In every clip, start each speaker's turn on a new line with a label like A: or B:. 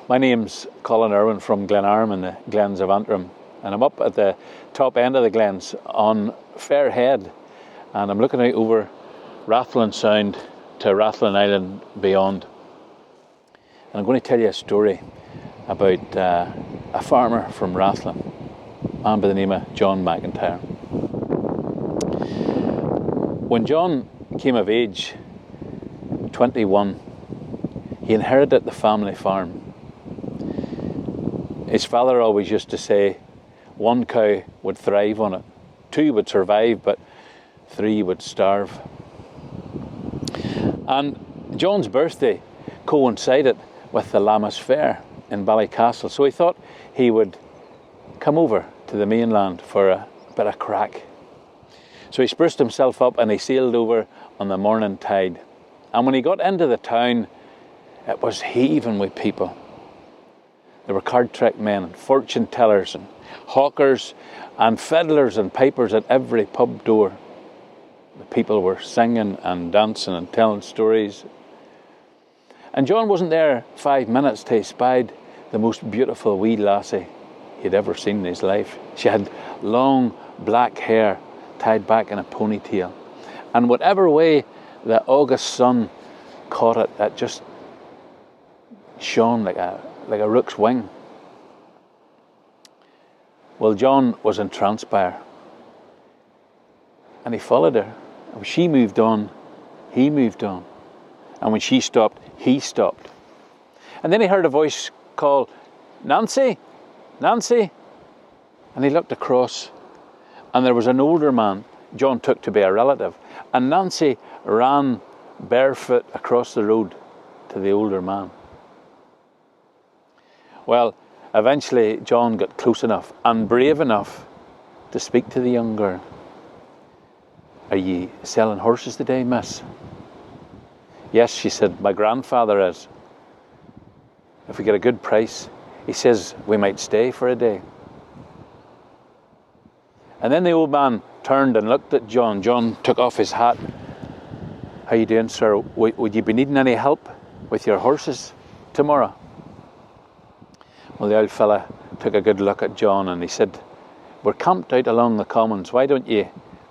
A: My name's Colin Urwin from Glenarm in the Glens of Antrim, and I'm up at the top end of the Glens on Fairhead, and I'm looking out over Rathlin Sound to Rathlin Island beyond. And I'm going to tell you a story about a farmer from Rathlin, a man by the name of John McIntyre. When John came of age, 21, he inherited the family farm. His father always used to say 1 cow would thrive on it, 2 would survive, but 3 would starve. And John's birthday coincided with the Lammas Fair in Ballycastle, so he thought he would come over to the mainland for a bit of crack. So he spruced himself up and he sailed over on the morning tide. And when he got into the town, it was heaving with people. There were card trick men and fortune tellers and hawkers and fiddlers and pipers at every pub door. The people were singing and dancing and telling stories. And John wasn't there 5 minutes till he spied the most beautiful wee lassie he'd ever seen in his life. She had long black hair tied back in a ponytail. And whatever way the August sun caught it, it just shone like a rook's wing. Well, John was entranced by her, and he followed her. And when she moved on, he moved on. And when she stopped, he stopped. And then he heard a voice call, "Nancy, Nancy." And he looked across, and there was an older man John took to be a relative. And Nancy ran barefoot across the road to the older man. Well, eventually John got close enough and brave enough to speak to the young girl. "Are ye selling horses today, miss?" "Yes," she said, "my grandfather is. If we get a good price, he says we might stay for a day." And then the old man turned and looked at John. John took off his hat. "How you doing, sir? Would you be needing any help with your horses tomorrow?" Well, the old fella took a good look at John and he said, "We're camped out along the commons. Why don't you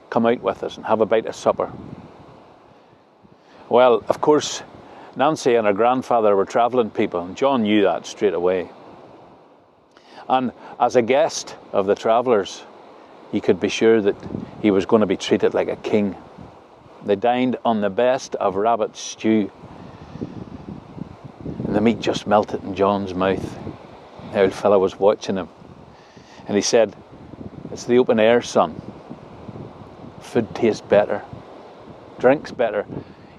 A: come out with us and have a bite of supper?" Well, of course, Nancy and her grandfather were travelling people, and John knew that straight away. And as a guest of the travellers, he could be sure that he was going to be treated like a king. They dined on the best of rabbit stew, and the meat just melted in John's mouth. The old fella was watching him, and he said, "It's the open air, son. Food tastes better, drinks better,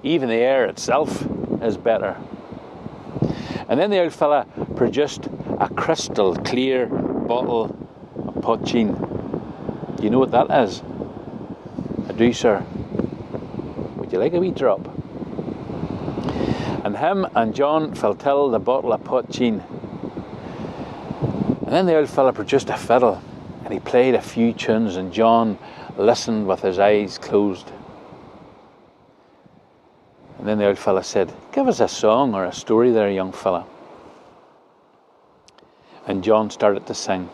A: even the air itself is better." And then the old fella produced a crystal clear bottle of poteen. Do you know what that is? "I do, sir. Would you like a wee drop?" And him and John fell till the bottle of poteen. And then the old fella produced a fiddle and he played a few tunes, and John listened with his eyes closed. And then the old fella said, "Give us a song or a story there, young fella." And John started to sing.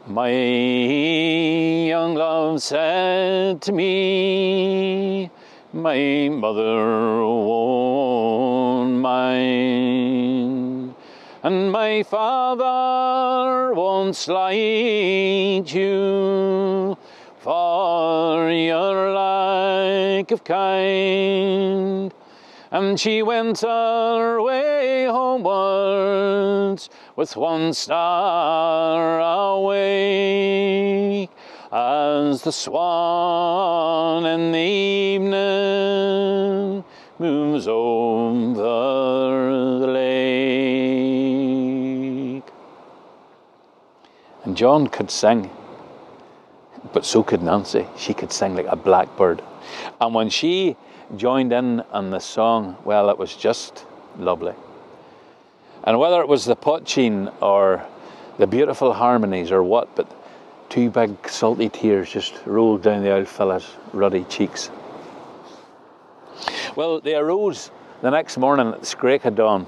A: "My young love said to me, my mother won't mind, and my father won't slight you, for your lack of kind." And she went her way homewards with one star awake, as the swan in the evening moves over the lake. And John could sing, but so could Nancy. She could sing like a blackbird. And when she joined in on the song, well, it was just lovely. And whether it was the poteen or the beautiful harmonies or what, but 2 big salty tears just rolled down the old fella's ruddy cheeks. Well, they arose the next morning at the scraik of dawn,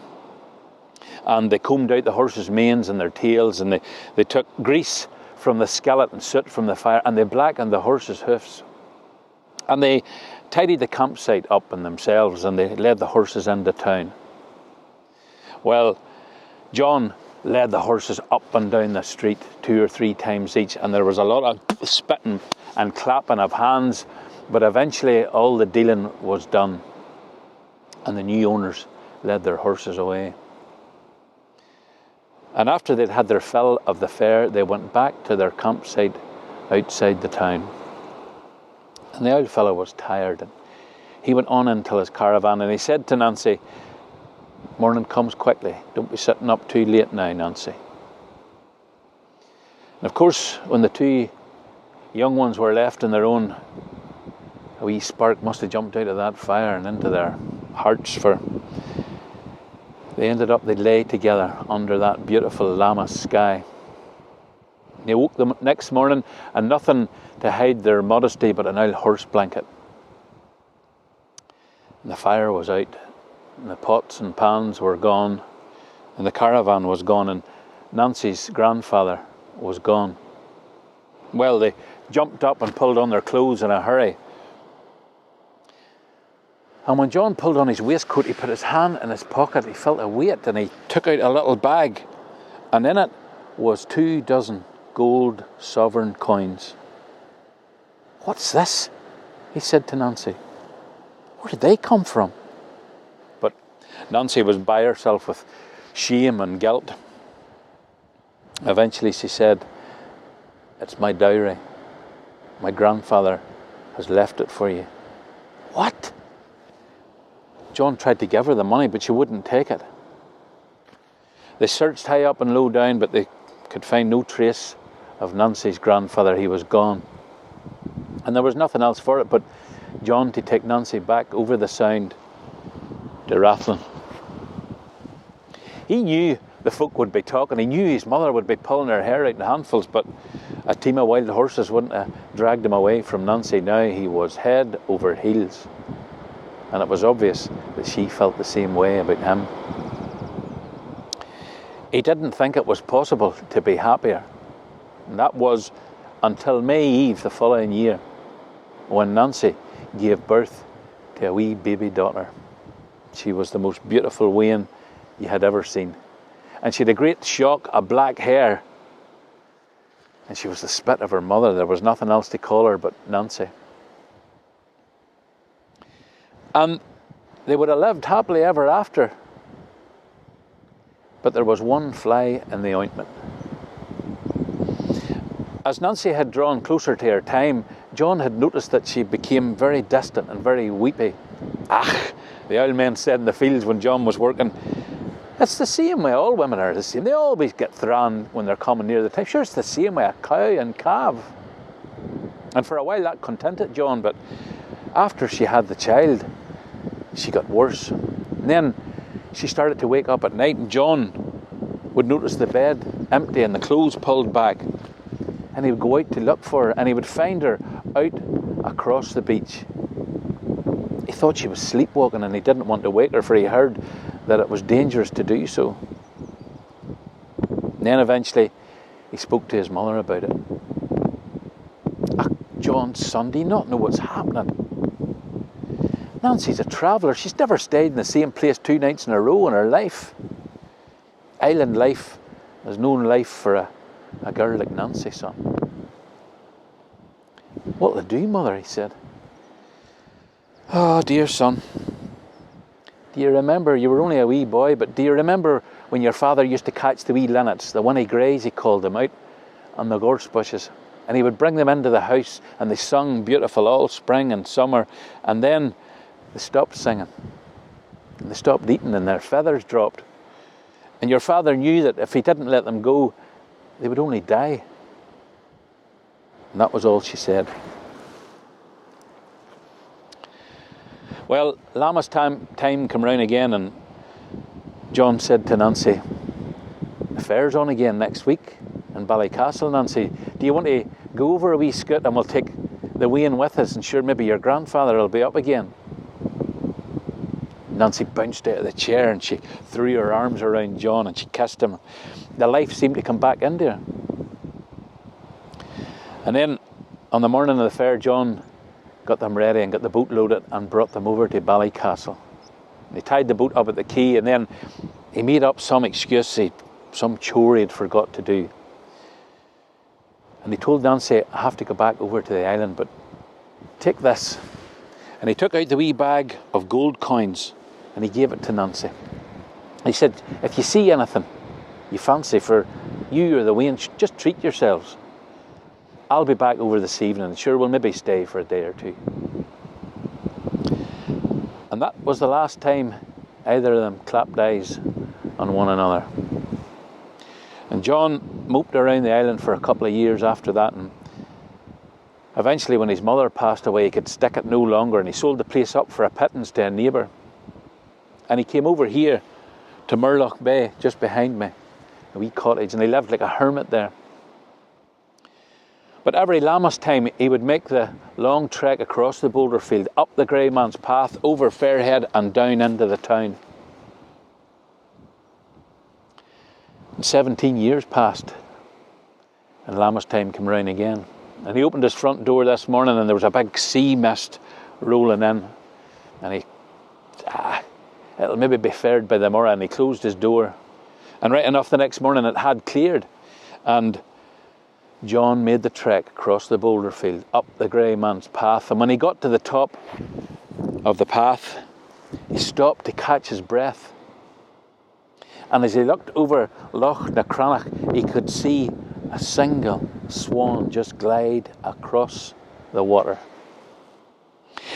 A: and they combed out the horses' manes and their tails, and they took grease from the skillet and soot from the fire, and they blackened the horses' hoofs. And they tidied the campsite up in themselves, and they led the horses into town. Well, John led the horses up and down the street 2 or 3 times each, and there was a lot of spitting and clapping of hands, but eventually all the dealing was done, and the new owners led their horses away. And after they'd had their fill of the fair, they went back to their campsite outside the town. And the old fellow was tired, and he went on into his caravan, and he said to Nancy, "Morning comes quickly. Don't be sitting up too late now, Nancy." And of course, when the 2 young ones were left on their own, a wee spark must have jumped out of that fire and into their hearts, for they'd lay together under that beautiful Lammas sky. They woke them next morning, and nothing to hide their modesty but an old horse blanket. And the fire was out, and the pots and pans were gone, and the caravan was gone, and Nancy's grandfather was gone. Well, they jumped up and pulled on their clothes in a hurry. And when John pulled on his waistcoat, he put his hand in his pocket. He felt a weight, and he took out a little bag, and in it was 2 dozen gold sovereign coins. "What's this?" he said to Nancy. "Where did they come from?" But Nancy was by herself with shame and guilt. Eventually she said, "It's my dowry. My grandfather has left it for you." "What?" John tried to give her the money, but she wouldn't take it. They searched high up and low down, but they could find no trace of Nancy's grandfather. He was gone. And there was nothing else for it but John to take Nancy back over the Sound to Rathlin. He knew the folk would be talking. He knew his mother would be pulling her hair out in handfuls, but a team of wild horses wouldn't have dragged him away from Nancy. Now he was head over heels. And it was obvious that she felt the same way about him. He didn't think it was possible to be happier. And that was until May Eve the following year, when Nancy gave birth to a wee baby daughter. She was the most beautiful wean you had ever seen. And she had a great shock of black hair. And she was the spit of her mother. There was nothing else to call her but Nancy. And they would have lived happily ever after. But there was one fly in the ointment. As Nancy had drawn closer to her time, John had noticed that she became very distant and very weepy. "Ach," the old men said in the fields when John was working, "it's the same way. All women are the same. They always get thrown when they're coming near the time. Sure, it's the same way a cow and calf." And for a while that contented John, but after she had the child, she got worse. And then she started to wake up at night, and John would notice the bed empty and the clothes pulled back. And he would go out to look for her, and he would find her out across the beach. He thought she was sleepwalking, and he didn't want to wake her, for he heard that it was dangerous to do so. And then eventually he spoke to his mother about it. "Ah, John, son, do you not know what's happening? Nancy's a traveller. She's never stayed in the same place 2 nights in a row in her life. Island life is no life for a girl like Nancy, son." "What'll I do, mother?" he said. "Oh, dear son, do you remember, you were only a wee boy, but do you remember when your father used to catch the wee linnets, the winnie greys he called them, out on the gorse bushes? And he would bring them into the house, and they sung beautiful all spring and summer, and then they stopped singing, and they stopped eating, and their feathers dropped. And your father knew that if he didn't let them go, they would only die." And that was all she said. Well, Lammas time came round again, and John said to Nancy, "The fair's on again next week in Ballycastle, Nancy. Do you want to go over a wee scoot, and we'll take the wean with us, and sure, maybe your grandfather will be up again." Nancy bounced out of the chair and she threw her arms around John and she kissed him. The life seemed to come back into her. And then on the morning of the fair, John got them ready and got the boat loaded and brought them over to Ballycastle. He tied the boat up at the quay and then he made up some excuse, some chore he'd forgot to do. And he told Nancy, I have to go back over to the island, but take this. And he took out the wee bag of gold coins and he gave it to Nancy. He said, if you see anything you fancy for you or the weans, just treat yourselves. I'll be back over this evening. Sure, we'll maybe stay for a day or two. And that was the last time either of them clapped eyes on one another. And John moped around the island for a couple of years after that, and eventually when his mother passed away, he could stick it no longer, and he sold the place up for a pittance to a neighbour. And he came over here to Murloch Bay, just behind me, a wee cottage, and he lived like a hermit there. But every Lammas time he would make the long trek across the boulder field, up the Grey Man's Path, over Fairhead and down into the town. And 17 years passed and Lammas time came round again. And he opened his front door this morning and there was a big sea mist rolling in. And he, it'll maybe be fared by the morrow, and he closed his door. And right enough the next morning it had cleared. And John made the trek across the boulder field, up the Grey Man's Path, and when he got to the top of the path, he stopped to catch his breath. And as he looked over Loch na Cranach, he could see a single swan just glide across the water.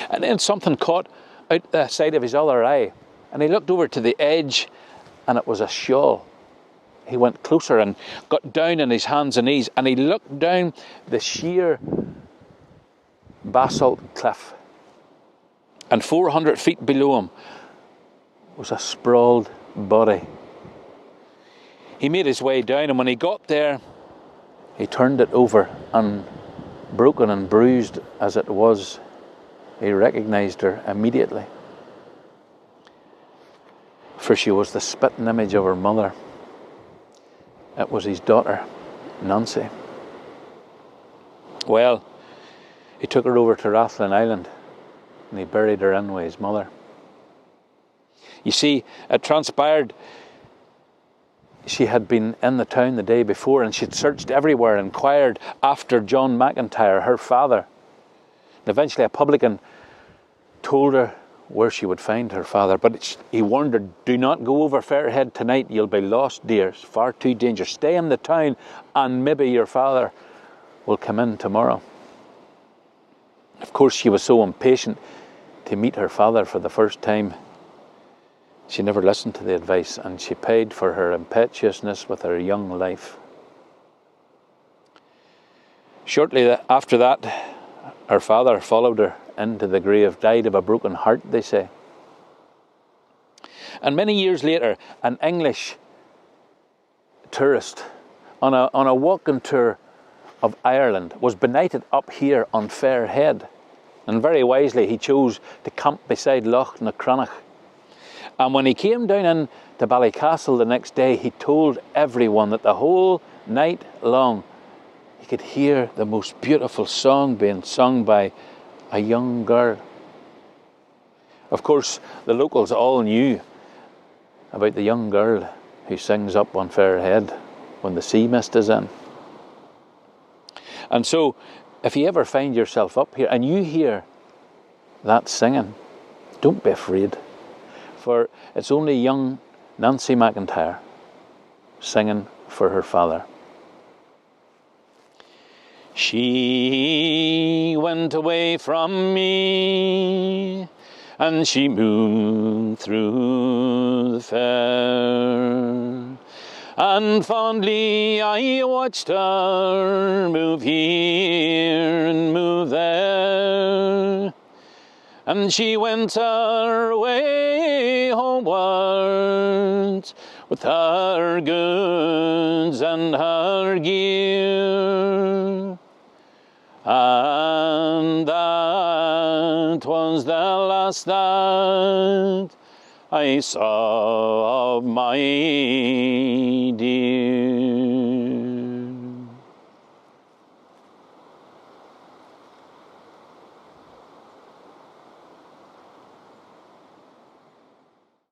A: And then something caught out the side of his other eye, and he looked over to the edge, and it was a shawl. He went closer and got down on his hands and knees, and he looked down the sheer basalt cliff. And 400 feet below him was a sprawled body. He made his way down, and when he got there, he turned it over, and broken and bruised as it was, he recognised her immediately. For she was the spitting image of her mother. It was his daughter, Nancy. Well, he took her over to Rathlin Island and he buried her in with his mother. You see, it transpired she had been in the town the day before and she'd searched everywhere, inquired after John McIntyre, her father. And eventually a publican told her where she would find her father, but he warned her, do not go over Fairhead tonight, you'll be lost, dear. It's far too dangerous. Stay in the town and maybe your father will come in tomorrow. Of course, she was so impatient to meet her father for the first time. She never listened to the advice, and she paid for her impetuousness with her young life. Shortly after that, her father followed her into the grave, died of a broken heart, they say. And many years later, an English tourist on a walking tour of Ireland was benighted up here on Fairhead. And very wisely he chose to camp beside Loch na Cranach. And when he came down into Ballycastle the next day, he told everyone that the whole night long he could hear the most beautiful song being sung by a young girl. Of course, the locals all knew about the young girl who sings up on Fairhead when the sea mist is in. And so, if you ever find yourself up here and you hear that singing, don't be afraid, for it's only young Nancy McIntyre singing for her father. She went away from me, and she moved through the fair, and fondly I watched her move here and move there, and she went her way homeward with her goods and her gear. And that was the last that
B: Sea of Moyle.